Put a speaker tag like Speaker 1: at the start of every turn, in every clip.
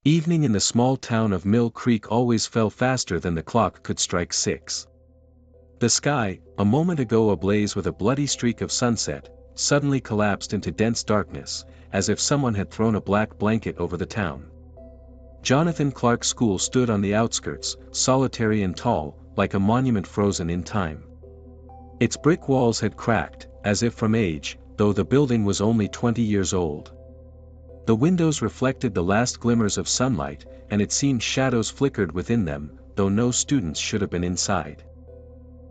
Speaker 1: Evening in the small town of Mill Creek always fell faster than the clock could strike 6. The sky, a moment ago ablaze with a bloody streak of sunset, suddenly collapsed into dense darkness, as if someone had thrown a black blanket over the town. Jonathan Clark's school stood on the outskirts, solitary and tall, like a monument frozen in time. Its brick walls had cracked, as if from age, though the building was only 20 years old. The windows reflected the last glimmers of sunlight, and it seemed shadows flickered within them, though no students should have been inside.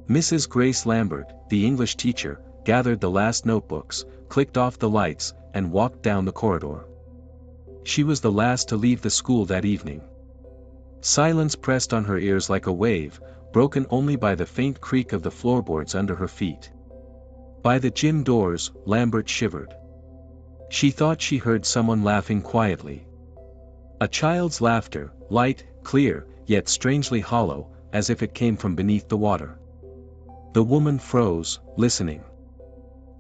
Speaker 1: Mrs. Grace Lambert, the English teacher, gathered the last notebooks, clicked off the lights, and walked down the corridor. She was the last to leave the school that evening. Silence pressed on her ears like a wave, broken only by the faint creak of the floorboards under her feet. By the gym doors, Lambert shivered. She thought she heard someone laughing quietly. A child's laughter, light, clear, yet strangely hollow, as if it came from beneath the water. The woman froze, listening.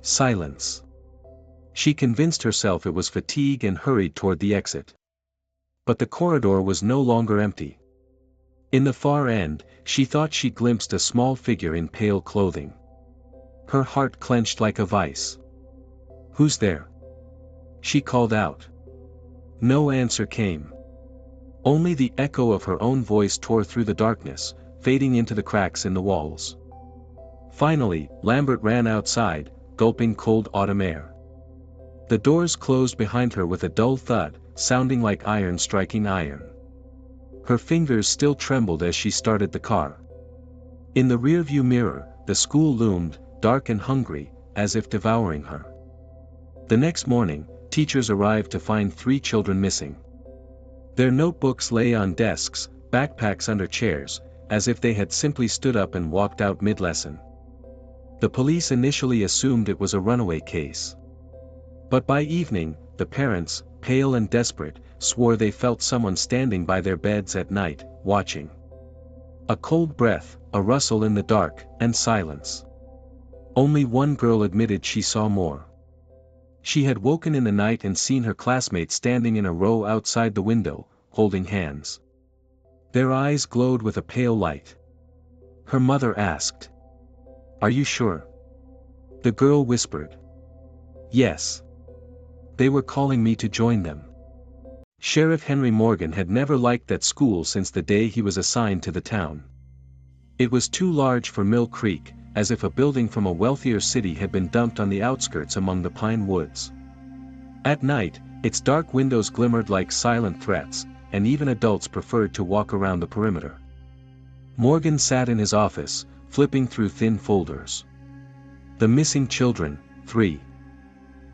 Speaker 1: Silence. She convinced herself it was fatigue and hurried toward the exit. But the corridor was no longer empty. In the far end, she thought she glimpsed a small figure in pale clothing. Her heart clenched like a vice. "Who's there?" she called out. No answer came. Only the echo of her own voice tore through the darkness, fading into the cracks in the walls. Finally, Lambert ran outside, gulping cold autumn air. The doors closed behind her with a dull thud, sounding like iron striking iron. Her fingers still trembled as she started the car. In the rearview mirror, the school loomed, dark and hungry, as if devouring her. The next morning, teachers arrived to find 3 children missing. Their notebooks lay on desks, backpacks under chairs, as if they had simply stood up and walked out mid-lesson. The police initially assumed it was a runaway case. But by evening, the parents, pale and desperate, swore they felt someone standing by their beds at night, watching. A cold breath, a rustle in the dark, and silence. Only one girl admitted she saw more. She had woken in the night and seen her classmates standing in a row outside the window, holding hands. Their eyes glowed with a pale light. Her mother asked, "Are you sure?" The girl whispered, "Yes. They were calling me to join them." Sheriff Henry Morgan had never liked that school since the day he was assigned to the town. It was too large for Mill Creek, as if a building from a wealthier city had been dumped on the outskirts among the pine woods. At night, its dark windows glimmered like silent threats, and even adults preferred to walk around the perimeter. Morgan sat in his office, flipping through thin folders. The missing children, 3.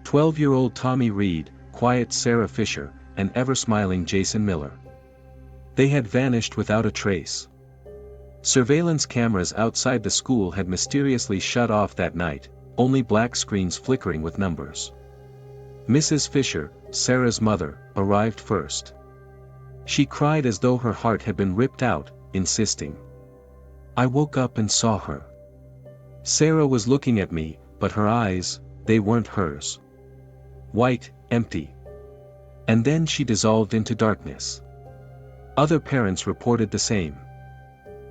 Speaker 1: 12-year-old Tommy Reed, quiet Sarah Fisher, and ever-smiling Jason Miller. They had vanished without a trace. Surveillance cameras outside the school had mysteriously shut off that night, only black screens flickering with numbers. Mrs. Fisher, Sarah's mother, arrived first. She cried as though her heart had been ripped out, insisting, "I woke up and saw her. Sarah was looking at me, but her eyes, they weren't hers. White, empty." And then she dissolved into darkness. Other parents reported the same.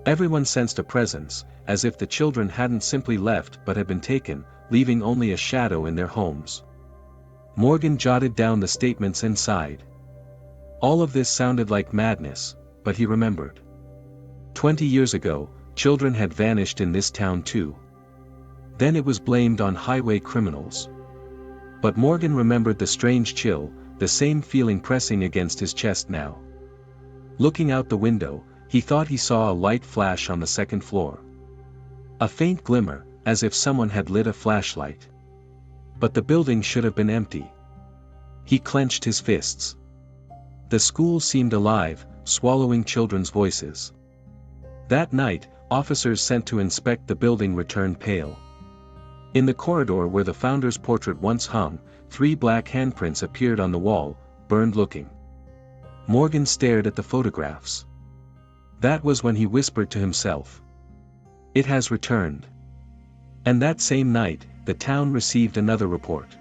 Speaker 1: Everyone sensed a presence, as if the children hadn't simply left but had been taken, leaving only a shadow in their homes. Morgan jotted down the statements and sighed. All of this sounded like madness, but he remembered. 20 years ago, children had vanished in this town too. Then it was blamed on highway criminals. But Morgan remembered the strange chill, the same feeling pressing against his chest now. Looking out the window, he thought he saw a light flash on the second floor. A faint glimmer, as if someone had lit a flashlight. But the building should have been empty. He clenched his fists. The school seemed alive, swallowing children's voices. That night, officers sent to inspect the building returned pale. In the corridor where the founder's portrait once hung, 3 black handprints appeared on the wall, burned looking. Morgan stared at the photographs. That was when he whispered to himself, "It has returned." And that same night, the town received another report.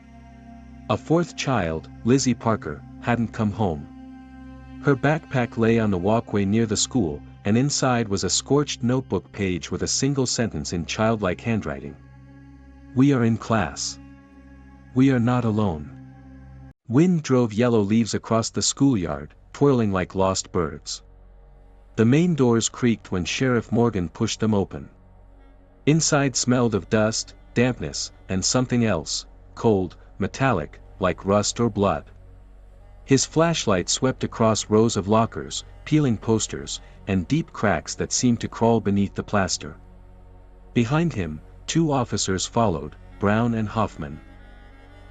Speaker 1: A 4th child, Lizzie Parker, hadn't come home. Her backpack lay on the walkway near the school, and inside was a scorched notebook page with a single sentence in childlike handwriting. "We are in class. We are not alone." Wind drove yellow leaves across the schoolyard, twirling like lost birds. The main doors creaked when Sheriff Morgan pushed them open. Inside smelled of dust, dampness, and something else, cold, metallic, like rust or blood. His flashlight swept across rows of lockers, peeling posters, and deep cracks that seemed to crawl beneath the plaster. Behind him, 2 officers followed, Brown and Hoffman.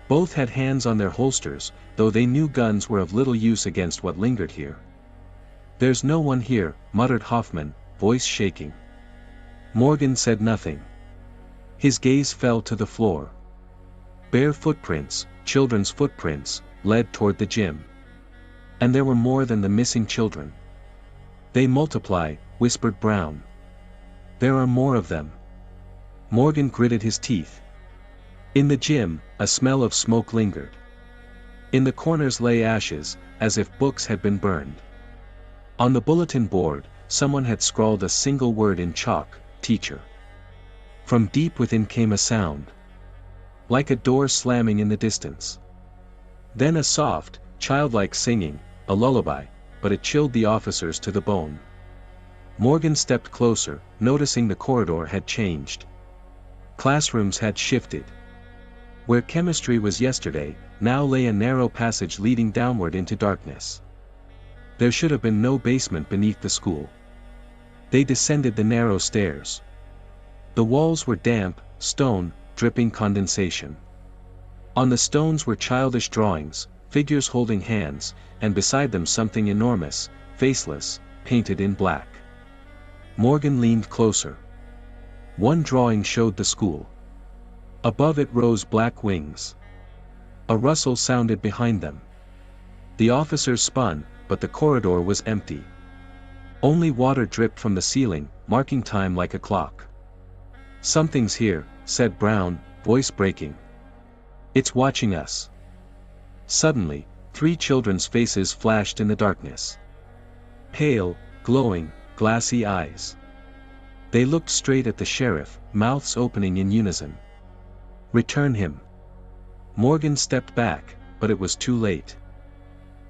Speaker 1: Both had hands on their holsters, though they knew guns were of little use against what lingered here. "There's no one here," muttered Hoffman, voice shaking. Morgan said nothing. His gaze fell to the floor. Bare footprints, children's footprints, led toward the gym. And there were more than the missing children. "They multiply," whispered Brown. "There are more of them." Morgan gritted his teeth. In the gym, a smell of smoke lingered. In the corners lay ashes, as if books had been burned. On the bulletin board, someone had scrawled a single word in chalk: "Teacher." From deep within came a sound. Like a door slamming in the distance. Then a soft, childlike singing, a lullaby, but it chilled the officers to the bone. Morgan stepped closer, noticing the corridor had changed. Classrooms had shifted. Where chemistry was yesterday, now lay a narrow passage leading downward into darkness. There should have been no basement beneath the school. They descended the narrow stairs. The walls were damp, stone, dripping condensation. On the stones were childish drawings, figures holding hands, and beside them something enormous, faceless, painted in black. Morgan leaned closer. One drawing showed the school. Above it rose black wings. A rustle sounded behind them. The officers spun, but the corridor was empty. Only water dripped from the ceiling, marking time like a clock. "Something's here," said Brown, voice breaking. "It's watching us." Suddenly, 3 children's faces flashed in the darkness. Pale, glowing, glassy eyes. They looked straight at the sheriff, mouths opening in unison. "Return him." Morgan stepped back, but it was too late.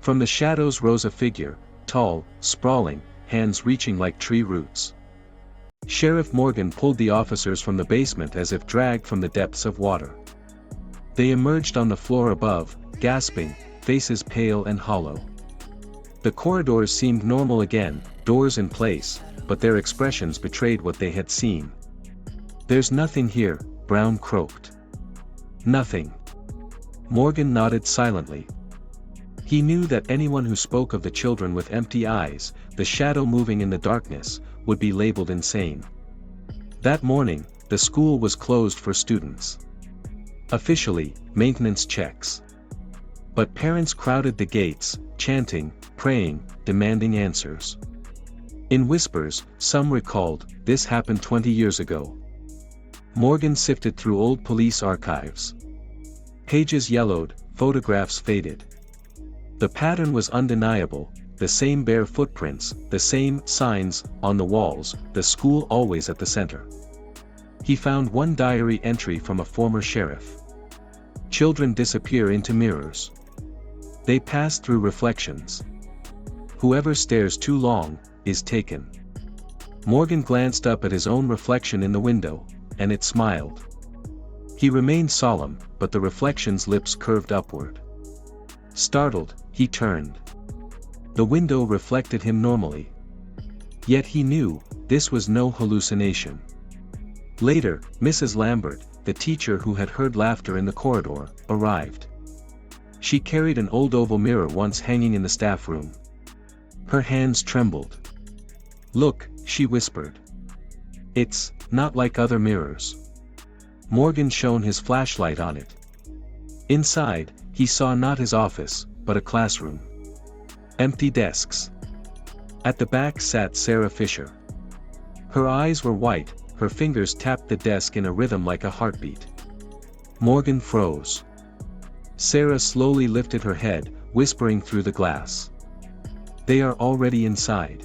Speaker 1: From the shadows rose a figure, tall, sprawling, hands reaching like tree roots. Sheriff Morgan pulled the officers from the basement as if dragged from the depths of water. They emerged on the floor above, gasping, faces pale and hollow. The corridors seemed normal again, doors in place, but their expressions betrayed what they had seen. "There's nothing here," Brown croaked. "Nothing." Morgan nodded silently. He knew that anyone who spoke of the children with empty eyes, the shadow moving in the darkness, would be labeled insane. That morning, the school was closed for students. Officially, maintenance checks. But parents crowded the gates, chanting, praying, demanding answers. In whispers, some recalled, "This happened 20 years ago." Morgan sifted through old police archives. Pages yellowed, photographs faded. The pattern was undeniable, the same bare footprints, the same signs on the walls, the school always at the center. He found one diary entry from a former sheriff. "Children disappear into mirrors. They pass through reflections. Whoever stares too long, is taken." Morgan glanced up at his own reflection in the window, and it smiled. He remained solemn, but the reflection's lips curved upward. Startled, he turned. The window reflected him normally. Yet he knew, this was no hallucination. Later, Mrs. Lambert, the teacher who had heard laughter in the corridor, arrived. She carried an old oval mirror once hanging in the staff room. Her hands trembled. "Look," she whispered. "It's not like other mirrors." Morgan shone his flashlight on it. Inside, he saw not his office, but a classroom. Empty desks. At the back sat Sarah Fisher. Her eyes were white, her fingers tapped the desk in a rhythm like a heartbeat. Morgan froze. Sarah slowly lifted her head, whispering through the glass. They are already inside.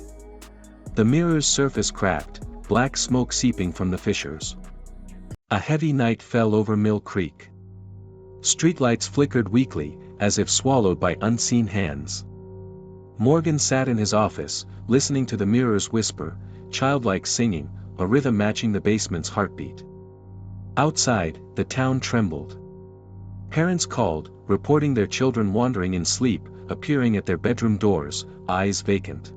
Speaker 1: The mirror's surface cracked, black smoke seeping from the fissures. A heavy night fell over Mill Creek. Streetlights flickered weakly, as if swallowed by unseen hands. Morgan sat in his office, listening to the mirror's whisper, childlike singing, a rhythm matching the basement's heartbeat. Outside, the town trembled. Parents called, reporting their children wandering in sleep, appearing at their bedroom doors, eyes vacant.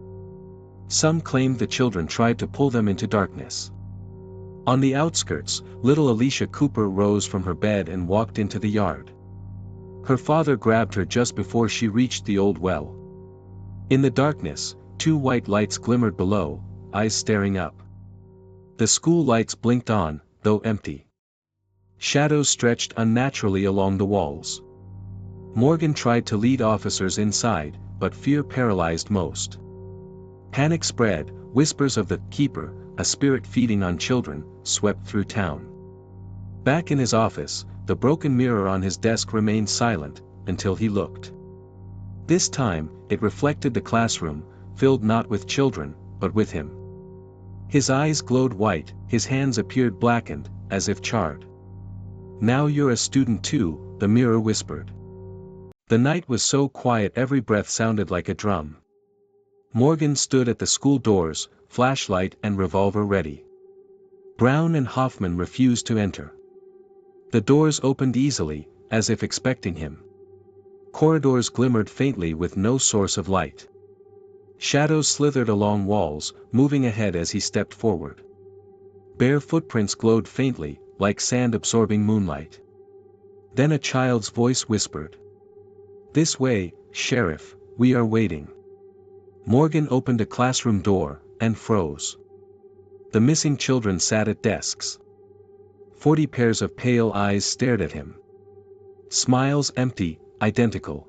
Speaker 1: Some claimed the children tried to pull them into darkness. On the outskirts, little Alicia Cooper rose from her bed and walked into the yard. Her father grabbed her just before she reached the old well. In the darkness, two white lights glimmered below, eyes staring up. The school lights blinked on, though empty. Shadows stretched unnaturally along the walls. Morgan tried to lead officers inside, but fear paralyzed most. Panic spread, whispers of the keeper, a spirit feeding on children, swept through town. Back in his office, the broken mirror on his desk remained silent, until he looked. This time, it reflected the classroom, filled not with children, but with him. His eyes glowed white, his hands appeared blackened, as if charred. "Now you're a student too," the mirror whispered. The night was so quiet every breath sounded like a drum. Morgan stood at the school doors, flashlight and revolver ready. Brown and Hoffman refused to enter. The doors opened easily, as if expecting him. Corridors glimmered faintly with no source of light. Shadows slithered along walls, moving ahead as he stepped forward. Bare footprints glowed faintly, like sand absorbing moonlight. Then a child's voice whispered. "This way, Sheriff, we are waiting." Morgan opened a classroom door, and froze. The missing children sat at desks. 40 pairs of pale eyes stared at him. Smiles empty, identical.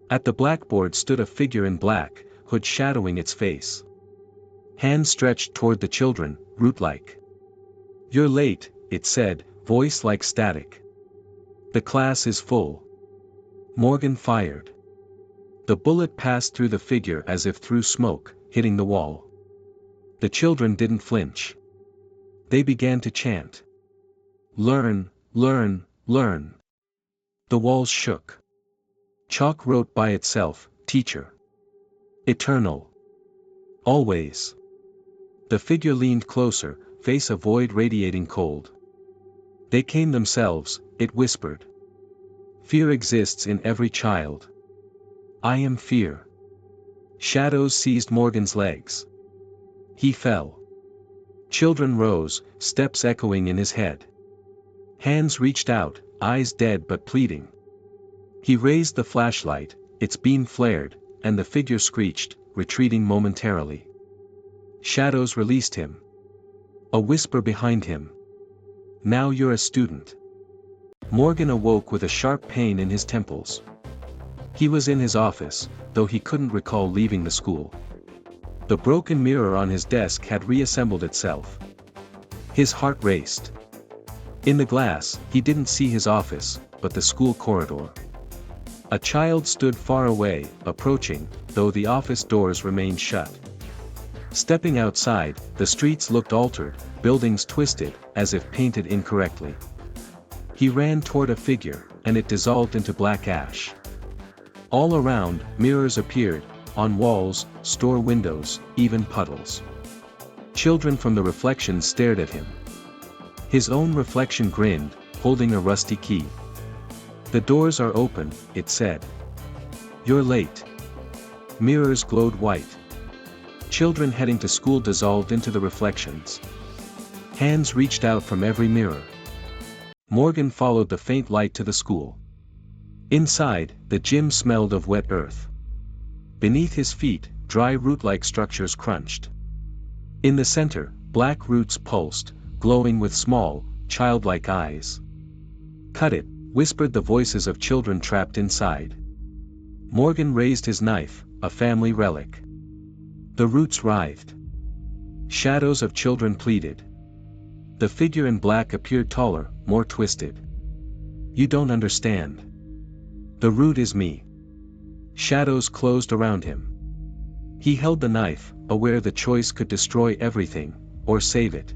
Speaker 1: At the blackboard stood a figure in black, hood shadowing its face. Hands stretched toward the children, root-like. "You're late," it said, voice like static. "The class is full." Morgan fired. The bullet passed through the figure as if through smoke, hitting the wall. The children didn't flinch. They began to chant. "Learn, learn, learn." The walls shook. Chalk wrote by itself, "Teacher. Eternal. Always." The figure leaned closer, face a void radiating cold. "They came themselves," it whispered. "Fear exists in every child. I am fear." Shadows seized Morgan's legs. He fell. Children rose, steps echoing in his head. Hands reached out, eyes dead but pleading. He raised the flashlight, its beam flared, and the figure screeched, retreating momentarily. Shadows released him. A whisper behind him. "Now you're a student." Morgan awoke with a sharp pain in his temples. He was in his office, though he couldn't recall leaving the school. The broken mirror on his desk had reassembled itself. His heart raced. In the glass, he didn't see his office, but the school corridor. A child stood far away, approaching, though the office doors remained shut. Stepping outside, the streets looked altered, buildings twisted, as if painted incorrectly. He ran toward a figure, and it dissolved into black ash. All around, mirrors appeared, on walls, store windows, even puddles. Children from the reflections stared at him. His own reflection grinned, holding a rusty key. "The doors are open," it said. "You're late." Mirrors glowed white. Children heading to school dissolved into the reflections. Hands reached out from every mirror. Morgan followed the faint light to the school. Inside, the gym smelled of wet earth. Beneath his feet, dry root-like structures crunched. In the center, black roots pulsed, glowing with small, childlike eyes. "Cut it," whispered the voices of children trapped inside. Morgan raised his knife, a family relic. The roots writhed. Shadows of children pleaded. The figure in black appeared taller, more twisted. "You don't understand. The root is me." Shadows closed around him. He held the knife, aware the choice could destroy everything, or save it.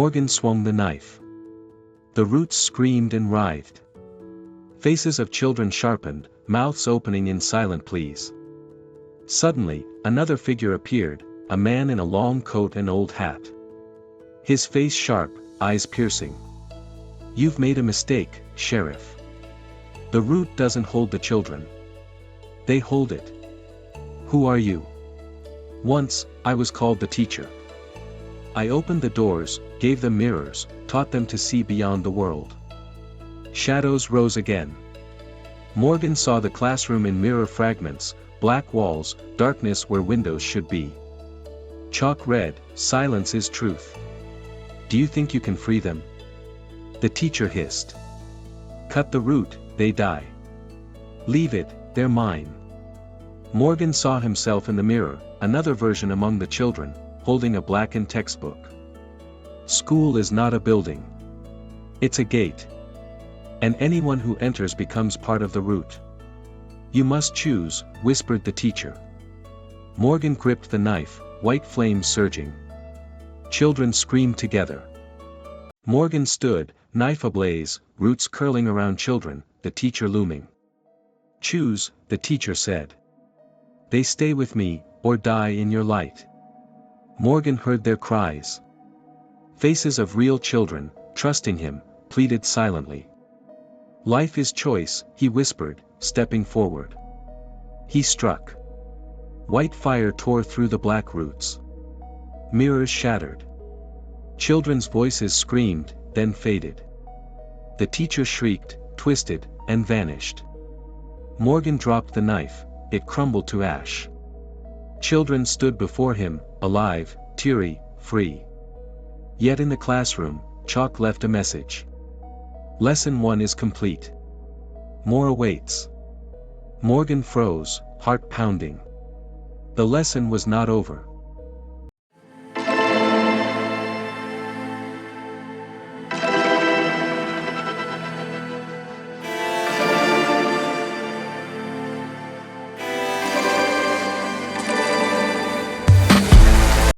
Speaker 1: Morgan swung the knife. The roots screamed and writhed. Faces of children sharpened, mouths opening in silent pleas. Suddenly, another figure appeared, a man in a long coat and old hat. His face sharp, eyes piercing. "You've made a mistake, Sheriff. The root doesn't hold the children. They hold it. Who are you?" "Once, I was called the teacher. I opened the doors, gave them mirrors, taught them to see beyond the world." Shadows rose again. Morgan saw the classroom in mirror fragments, black walls, darkness where windows should be. Chalk read, "Silence is truth. Do you think you can free them?" The teacher hissed. "Cut the root, they die. Leave it, they're mine." Morgan saw himself in the mirror, another version among the children, holding a blackened textbook. School is not a building. It's a gate. And anyone who enters becomes part of the root. "You must choose," whispered the teacher. Morgan gripped the knife, white flames surging. Children screamed together. Morgan stood, knife ablaze, roots curling around children, the teacher looming. "Choose," the teacher said. "They stay with me, or die in your light." Morgan heard their cries. Faces of real children, trusting him, pleaded silently. "Life is choice," he whispered, stepping forward. He struck. White fire tore through the black roots. Mirrors shattered. Children's voices screamed, then faded. The teacher shrieked, twisted, and vanished. Morgan dropped the knife, it crumbled to ash. Children stood before him, alive, teary, free. Yet in the classroom, chalk left a message. Lesson 1 is complete. More awaits. Morgan froze, heart pounding. The lesson was not over.